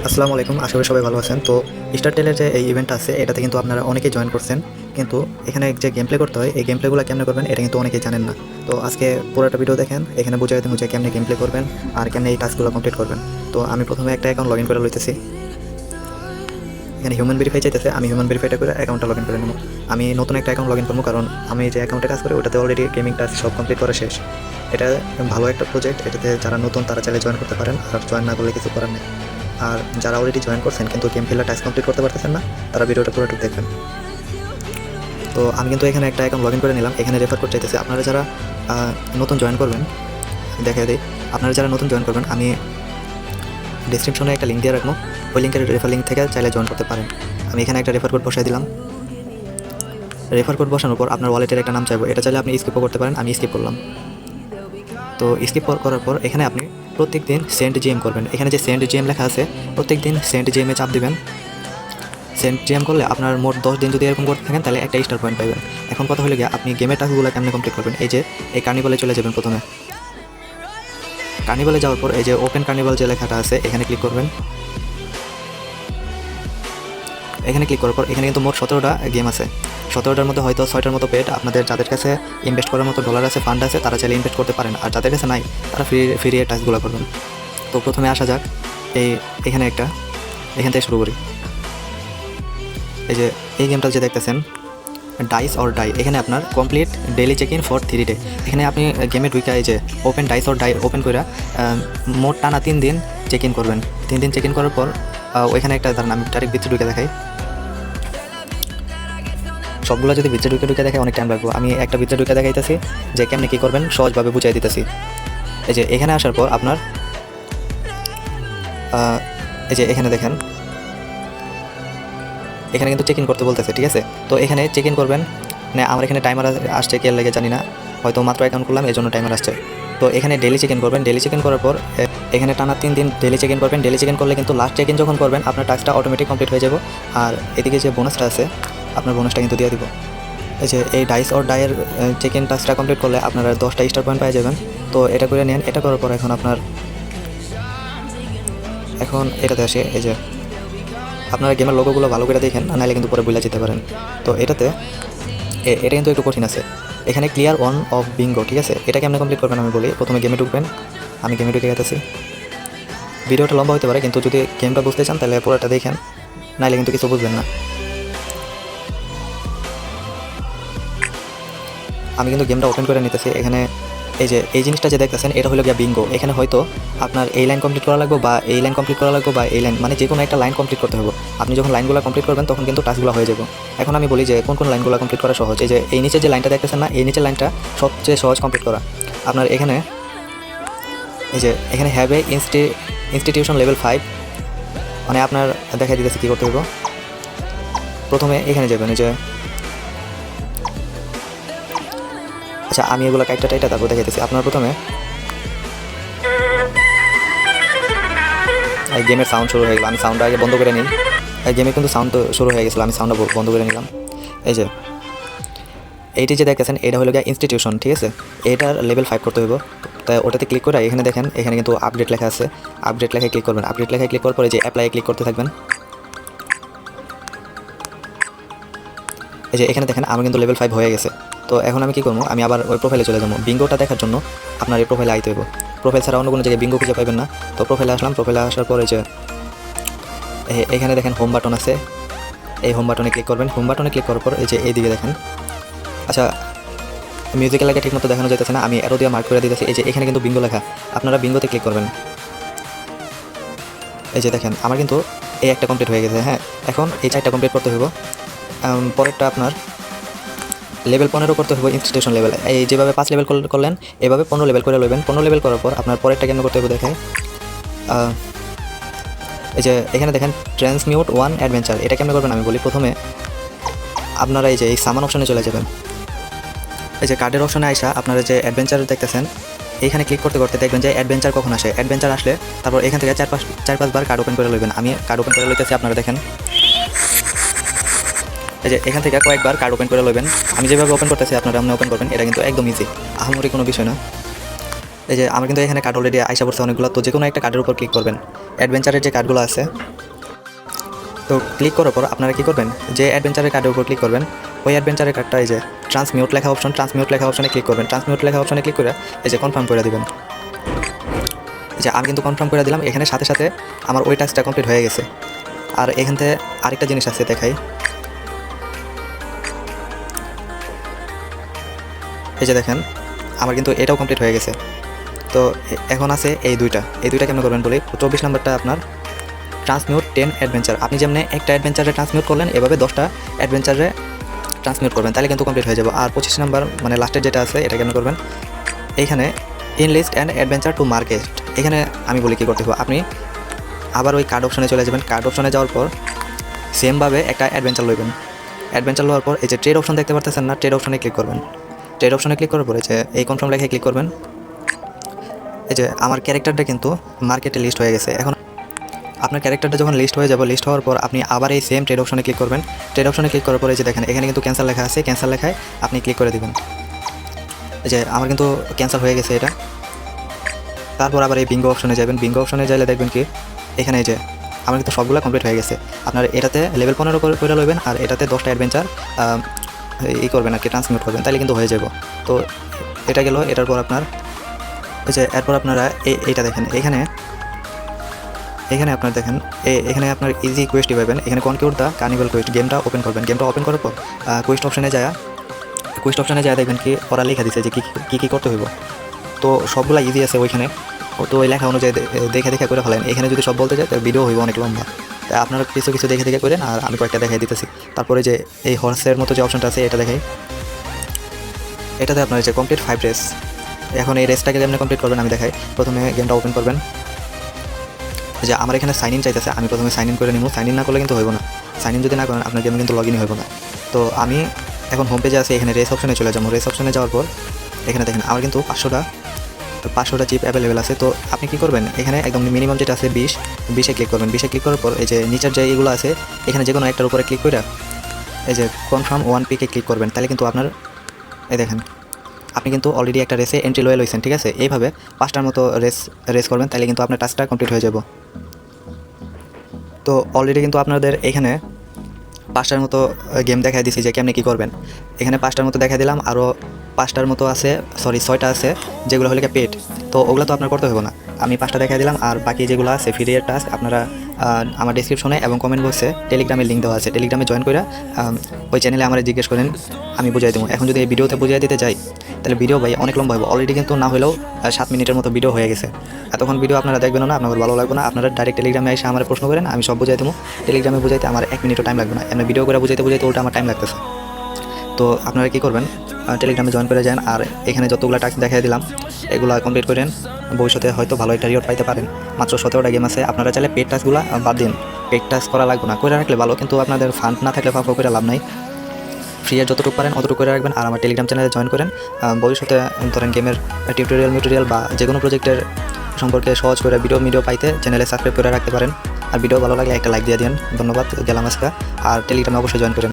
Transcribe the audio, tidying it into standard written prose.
আসসালামু আলাইকুম, আশা করি সবাই ভালো আছেন। তো স্টার টেলের যে এই ইভেন্ট আছে এটাতে কিন্তু আপনারা অনেকেই জয়েন করছেন, কিন্তু এখানে যে গেম প্লে করতে হয় এই গেম প্লেগুলো কেমনে করবেন এটা কিন্তু অনেকেই জানেন না। তো আজকে পুরোটা ভিডিও দেখেন, এখানে বুঝাই দেবো যে কেমনে গেম প্লে করবেন আর কেমনে এই টাস্কগুলো কমপ্লিট করবেন। তো আমি প্রথমে একটা অ্যাকাউন্ট লগ ইন করে লইতেছি। এখানে হিউম্যান ভেরিফাই চাইতেছে, আমি হিউম্যান ভেরিফাইটা করে অ্যাকাউন্টটা লগ ইন করে নেবো। আমি নতুন একটা অ্যাকাউন্ট লগ ইন করবো, কারণ আমি যে অ্যাকাউন্টে কাজ করি ওটাতে অলরেডি গেমিং টাস্ক সব কমপ্লিট করা শেষ। এটা ভালো একটা প্রজেক্ট, এটাতে যারা নতুন তারা চাইলে জয়েন করতে পারেন, আর জয়েন না করলে কিছু করার নেই। আর যারা অলরেডি জয়েন করছেন কিন্তু গেম খেলার টাস্ক কমপ্লিট করতে পারতেছেন না, তারা ভিডিওটা পুরোটুকু দেখবেন। তো আমি কিন্তু এখানে একটা অ্যাকাউন্ট লগ ইন করে নিলাম। এখানে রেফার করতে চাইতেছি, আপনারা যারা নতুন জয়েন করবেন, দেখা দিই আপনারা যারা নতুন জয়েন করবেন আমি ডিসক্রিপশনে একটা লিঙ্ক দিয়ে রাখবো, ওই লিঙ্কের রেফার লিঙ্ক থেকে চাইলে জয়েন করতে পারেন। আমি এখানে একটা রেফার কোড বসাই দিলাম। রেফার কোড বসানোর পর আপনার ওয়ালেটের একটা নাম চাইবো, এটা চাইলে আপনি স্কিপও করতে পারেন, আমি স্কিপ করলাম। তো স্কিপ করার পর এখানে আপনি প্রত্যেক দিন সেন্ট জিএম করবেন। এখানে যে সেন্ট জিএম লেখা আছে প্রত্যেক দিন সেন্ট জিএমে চাপ দিবেন। সেন্ট জিএম করলে আপনার মোট 10 দিন যদি এরকম করতে থাকেন তাহলে একটা স্টার পয়েন্ট পাবেন। এখন কথা হলে গিয়ে আপনি গেমের টাস্কগুলো কেমনে কমপ্লিট করবেন। এই যে এই কার্নিভালে চলে যাবেন। প্রথমে কার্নিভালে যাওয়ার পর এই যে ওপেন কার্নিভাল যে লেখাটা আছে এখানে ক্লিক করবেন। এখানে ক্লিক করার পর এখানে কিন্তু মোট 17টা গেম আছে। 17টার মধ্যে হয়তো 6টার মতো পেড, আপনাদের যাদের কাছে ইনভেস্ট করার মতো ডলার আছে, ফান্ড আছে, তারা চাইলে ইনভেস্ট করতে পারেন, আর যাদের কাছে নাই তারা ফ্রি টাস্কগুলো করবেন। তো প্রথমে আসা যাক এখানে এখান থেকে শুরু করি। এই যে এই গেমটা যে দেখতেছেন ডাইস অর ডাই, এখানে আপনার complete daily check in for 3 day. এখানে আপনি গেমে ঢুকে এই যে open dice or die open করে মোট টানা 3 দিন চেক ইন করবেন। 3 দিন চেক ইন করার পর ওইখানে একটা ধরেন আমি ডাইরেক্ট ভিতরে ঢুকে দেখাই। সবগুলো যদি ভিতরে ঢুকে দেখাই অনেক টাইম লাগবে। আমি একটা ভিতরে ঢুকে দেখাইতেছি যে কেমনি কী করবেন, সহজভাবে বুঝাই দিতেছি। এই যে এখানে আসার পর আপনার এই যে এখানে দেখেন এখানে কিন্তু চেক ইন করতে বলতেছে, ঠিক আছে। তো এখানে চেক ইন করবেন। মানে আমার এখানে টাইমার আসছে কি লেগে জানি না, হয়তো মাত্র অ্যাকাউন্ট করলাম এই জন্য টাইমার আসছে। তো এখানে ডেলি চেক ইন করবেন। ডেলি চেক ইন করার পর এখানে টানা 3 দিন ডেলি চেক ইন করবেন। ডেলি চেক ইন করলে কিন্তু লাস্ট চেক ইন যখন করবেন আপনার টাস্কটা অটোমেটিক কমপ্লিট হয়ে যাবে। আর এদিকে যে বোনাসটা আছে আপনার বোনাসটা কিন্তু দিয়ে দিব। এই যে এই ডাইস অর ডাইয়ের চেক ইন টাস্কটা কমপ্লিট করলে আপনারা 10টা স্টার পয়েন্ট পেয়ে যাবেন। তো এটা করে নেন। এটা করার পর এখন এটাতে আসে। এই যে আপনারা গেমের লোগোগুলো ভালো করে দেখেন, নাহলে কিন্তু পরে ভুলে যেতে পারেন। তো এটা কিন্তু একটু কঠিন আছে। এখানে ক্লিয়ার ওয়ান অফ বিঙ্গো, ঠিক আছে। এটা কেমন কমপ্লিট করবেন আমি বলি। প্রথমে গেমে ঢুকবেন। আমি গেমে ঢুকে গেছি। ভিডিওটা লম্বা হতে পারে, কিন্তু যদি গেমটা বুঝতে চান তাহলে পুরোটা দেখেন, নাহলে কিন্তু কিছু বুঝবেন না। আমি কিন্তু গেমটা ওপেন করে নিতেছি। এখানে এই যে এই জিনিসটা যে দেখতেছেন এটা হলো গিয়া বিঙ্গো। এখানে হয়তো আপনার এই লাইন কমপ্লিট করা লাগবে বা এই লাইন কমপ্লিট করা লাগবে বা এই লাইন, মানে যে কোনো একটা লাইন কমপ্লিট করতে হবে। আপনি যখন লাইনগুলো কমপ্লিট করবেন তখন কিন্তু টাস্কগুলো হয়ে যাবে। এখন আমি বলি যে কোন লাইনগুলো কমপ্লিট করা সহজ। এই যে এই নিচে যে লাইনটা দেখতেছেন না, এই নিচের লাইনটা সবচেয়ে সহজ কমপ্লিট করা। আপনার এখানে এই যে এখানে হ্যাভ এ ইনস্টিটিউশন লেভেল 5, মানে আপনার দেখা দিতেছে কী করতে হবে। প্রথমে এখানে যাবেন। এই যে আচ্ছা আমি এগুলো টাইটা তারপর দেখাইতেছি। আপনার প্রথমে এই গেমের সাউন্ড শুরু হয়ে গেল, আমি সাউন্ডটা আগে বন্ধ করে নিই। এই গেমে কিন্তু সাউন্ড শুরু হয়ে গেছিলো, আমি সাউন্ডটা বন্ধ করে নিলাম। এই যে এইটি যে দেখতেছেন এটা হলো গিয়ে ইনস্টিটিউশন, ঠিক আছে। এটার লেভেল 5 করতে হইব। তাই ওটাতে ক্লিক করে এখানে দেখেন এখানে কিন্তু আপডেট লেখা আছে। আপডেট লেখায় ক্লিক করবেন। আপডেট লেখায় ক্লিক করার পরে যে অ্যাপ্লাই ক্লিক করতে থাকবেন। এই যে এখানে দেখেন আমার কিন্তু লেভেল 5 হয়ে গেছে। তো এখন আমি কী করবো, আমি আবার ওই প্রোফাইলে চলে যাবো। বিঙ্গোটা দেখার জন্য আপনার এই প্রোফাইলে আইতে হইব। প্রোফাইল ছাড়া অন্য কোনো জায়গায় বিঙ্গো খুঁজে পাবেন না। তো প্রোফাইলে আসলাম। প্রোফাইলে আসার পরে যে এখানে দেখেন হোম বাটন আছে, এই হোম বাটনে ক্লিক করবেন। হোম বাটনে ক্লিক করার পর এই যে এইদিকে দেখেন, আচ্ছা মিউজিক্যাল লেখা ঠিকমতো দেখানো যাইতেছে না, আমি অ্যারো দিয়ে মার্ক করে দিতেছি। এই যে এখানে কিন্তু বিঙ্গো লেখা, আপনারা বিঙ্গোতে ক্লিক করবেন। এই যে দেখেন আমার কিন্তু এই একটা কমপ্লিট হয়ে গেছে। হ্যাঁ, এখন এই 4টা কমপ্লিট করতে হইব। পরেরটা আপনার লেভেল 15 করতে হবে ইনস্টিটিউশন লেভেল। এই যেভাবে 5 লেভেল করলেন এভাবে 15 লেভেল করে লইবেন। 15 লেভেল করার পর আপনার পরেরটা কেন করতে হবে দেখেন। এই যে এখানে দেখেন ট্রান্সমিউট 1 অ্যাডভেঞ্চার, এটা কেমন করবেন আমি বলি। প্রথমে আপনারা এই যে এই সামান অপশনে চলে যাবেন। এই যে কার্ডের অপশনে আইসা আপনারা যে অ্যাডভেঞ্চার দেখতেছেন এইখানে ক্লিক করতে করতে দেখবেন যে অ্যাডভেঞ্চার কখন আসে। অ্যাডভেঞ্চার আসলে তারপর এখান থেকে 4-5 বার কার্ড ওপেন করে লইবেন। আমি কার্ড ওপেন করে লইতেছি, আপনারা দেখেন। এই যে এখান থেকে কয়েকবার কার্ড ওপেন করে লইবেন। আমি যেভাবে ওপেন করতেছি আপনারা আপনি ওপেন করবেন। এটা কিন্তু একদম ইজি, আহামরি কোনো বিষয় না। এই যে আমার কিন্তু এখানে কার্ড অলরেডি আইসা পড়ছে অনেকগুলো, তো যে কোনো একটা কার্ডের উপর ক্লিক করবেন। অ্যাডভেঞ্চারের যে কার্ডগুলো আছে, তো ক্লিক করার পর আপনারা কী করবেন, যে অ্যাডভেঞ্চারের কার্ডের উপর ক্লিক করবেন, ওই অ্যাডভেঞ্চারের কার্ডটা এই যে ট্রান্সমিউট লেখা অপশনে ক্লিক করবেন। ট্রান্সমিউট লেখা অপশনে ক্লিক করে এই যে কনফার্ম করে দেবেন। যে আমি কিন্তু কনফার্ম করে দিলাম, এখানে সাথে সাথে আমার ওই টাস্কটা কমপ্লিট হয়ে গেছে। আর এখান থেকে আরেকটা জিনিস আছে দেখাই, এই যে দেখেন আমার কিন্তু এটাও কমপ্লিট হয়ে গেছে। তো এখন আছে এই দুইটা কেমন করবেন বলি। 24 নম্বরটা আপনার ট্রান্সমিউট 10 অ্যাডভেঞ্চার। আপনি যেমন একটা অ্যাডভেঞ্চারে ট্রান্সমিউট করলেন, এভাবে 10টা অ্যাডভেঞ্চারে ট্রান্সমিউট করবেন, তাহলে কিন্তু কমপ্লিট হয়ে যাবে। আর 25 নম্বর মানে লাস্টের যেটা আছে, এটা কেমন করবেন, এইখানে ইনলিস্ট অ্যান্ড অ্যাডভেঞ্চার টু মার্কেট, এখানে আমি বলি কী করতে হবে। আপনি আবার ওই কার্ড অপশনে চলে যাবেন। কার্ড অপশনে যাওয়ার পর সেমভাবে একটা অ্যাডভেঞ্চার লইবেন। অ্যাডভেঞ্চার লওয়ার পর এই যে ট্রেড অপশন দেখতে পারতেছেন না, ট্রেড অপশনে ক্লিক করবেন। ট্রেড অপশনে ক্লিক করার পরে যে এই কনফার্ম লেখায় ক্লিক করবেন। এই যে আমার ক্যারেক্টারটা কিন্তু মার্কেটে লিস্ট হয়ে গেছে। এখন আপনার ক্যারেক্টারটা যখন লিস্ট হয়ে যাবে, লিস্ট হওয়ার পর আপনি আবার এই সেম ট্রেড অপশনে ক্লিক করবেন। ট্রেড অপশনে ক্লিক করার পরে যে দেখেন এখানে কিন্তু ক্যান্সেল লেখা আছে, ক্যান্সেল লেখায় আপনি ক্লিক করে দেবেন। এই যে আমার কিন্তু ক্যান্সেল হয়ে গেছে এটা। তারপর আবার এই বিঙ্গো অপশনে যাবেন। বিঙ্গো অপশনে যাইলে দেখবেন কি এখানে এই যে আমার কিন্তু সবগুলো কমপ্লিট হয়ে গেছে। আপনার এটাতে লেভেল 15 করে লইবেন, আর এটাতে 10টা অ্যাডভেঞ্চার করবেন আর কি, ট্রান্সমিট করবেন, তাহলে কিন্তু হয়ে যাব। তো এটা গেল। এটার পর আপনার এই যে এরপর আপনারা এইটা দেখেন, এখানে আপনার দেখেন এখানে আপনার ইজি কোয়েস্টই পাবেন। এখানে কনকিউর দ্য কার্নিভাল কোয়েস্ট, গেমটা ওপেন করবেন। গেমটা ওপেন করার পর কোয়েস্ট অপশনে যায় দেখবেন কি ওরা লেখা দিচ্ছে যে কী করতে হইব। তো সবগুলো ইজি আছে ওইখানে, তো ওই লেখা অনুযায়ী দেখে করে ফেলেন। এখানে যদি সব বলতে যায় তাহলে ভিডিও হইব অনেক লম্বা, তাই আপনারা কিছু দেখে করেন। আর আমি কয়েকটা দেখাই দিতেছি। তারপরে যে এই হর্সের মতো যে অপশনটা আছে এটা দেখাই, এটাতে আপনার যে কমপ্লিট 5 রেস। এখন এই রেসটাকে যেমন কমপ্লিট করবেন আমি দেখাই। প্রথমে গেমটা ওপেন করবেন। যে আমার এখানে সাইন ইন চাইতেছে, আমি প্রথমে সাইন ইন করে নিব। সাইন ইন না করলে কিন্তু হইব না। সাইন ইন যদি না করেন আপনার গেমে কিন্তু লগ ইন হইব না। তো আমি এখন হোম পেজে আছি, এখানে রেস অপশনে চলে যাবো। রেস অপশনে যাওয়ার পর এখানে দেখেন আমার কিন্তু 500টা চিপ অ্যাভেলেবেল আছে। তো আপনি কী করবেন, এখানে একদম মিনিমাম যেটা আছে 20-এ ক্লিক করবেন। 20-এ ক্লিক করার পর এই যে নিচের যে এইগুলো আছে, এখানে যে কোনো একটার উপরে ক্লিক করে এই যে কনফার্ম 1P-কে ক্লিক করবেন। তাহলে কিন্তু আপনার এই দেখেন আপনি কিন্তু অলরেডি একটা রেসে এন্ট্রি লয়ে লইছেন, ঠিক আছে। এইভাবে 5টার মতো রেস করবেন, তাহলে কিন্তু আপনার টাস্কটা কমপ্লিট হয়ে যাব। তো অলরেডি কিন্তু আপনাদের এখানে 5টার মতো গেম দেখাই দিছি যে কেমনি কী করবেন। এখানে 5টার মতো দেখা দিলাম, আরও 5টার মতো আছে, 6টা আছে যেগুলো হলে পেড। তো ওগুলো তো আপনার করতে হবে না, আমি 5টা দেখা দিলাম। আর বাকি যেগুলো আছে ফ্রিয়ের টাস্ক, আপনারা আমার ডিসক্রিপশনে এবং কমেন্ট বক্সে টেলিগ্রামের লিঙ্ক দেওয়া আছে। টেলিগ্রামে জয়েন করে ওই চ্যানেলে আমার জিজ্ঞেস করেন, আমি বুঝাই দেবো। এখন যদি এই ভিডিওতে বুঝিয়ে দিতে যাই তাহলে ভিডিও ভাই অনেক লম্বা হবে। অলরেডি কিন্তু না হলেও 7 মিনিটের মতো ভিডিও হয়ে গেছে। এতক্ষণ ভিডিও আপনারা দেখবেন না, আপনাদের ভালো লাগবে না। আপনারা ডাইরেক্ট টেলিগ্রামে এসে আমার প্রশ্ন করেন, আমি সব বুঝাই দেবো। টেলিগ্রামে বুঝাইতে আমার 1 মিনিটও টাইম লাগবে না। এমনি ভিডিও করে বুঝাইতে উল্টা আমার টাইম লাগতেছে। তো আপনারা কী করবেন, টেলিগ্রামে জয়েন করে যান। আর এখানে যতগুলো টাস্ক দেখাই দিলাম এগুলো কমপ্লিট করেন, ভবিষ্যতে হয়তো ভালো একটা রিওয়ার্ড পাইতে পারেন। মাত্র 17টা গেম আছে। আপনারা চাইলে পেড টাস্কগুলো বাদ দিন, পেড টাস্ক করা লাগবে না, করে রাখলে ভালো। কিন্তু আপনাদের ফান্ড না থাকলে ফাঁকা করে লাভ নাই। ফ্রিয়ার যতটুকু পারেন অতটুকু করে রাখবেন। আর আমার টেলিগ্রাম চ্যানেলে জয়েন করেন। ভবিষ্যতে ধরেন গেমের টিউটোরিয়াল বা যে কোনো প্রজেক্টের সম্পর্কে সহজ করে ভিডিও পাইতে চ্যানেলে সাবস্ক্রাইব করে রাখতে পারেন। আর ভিডিও ভালো লাগলে একটা লাইক দিয়ে দিন। ধন্যবাদ, গেলাম আজকে। আর টেলিগ্রামে অবশ্যই জয়েন করেন।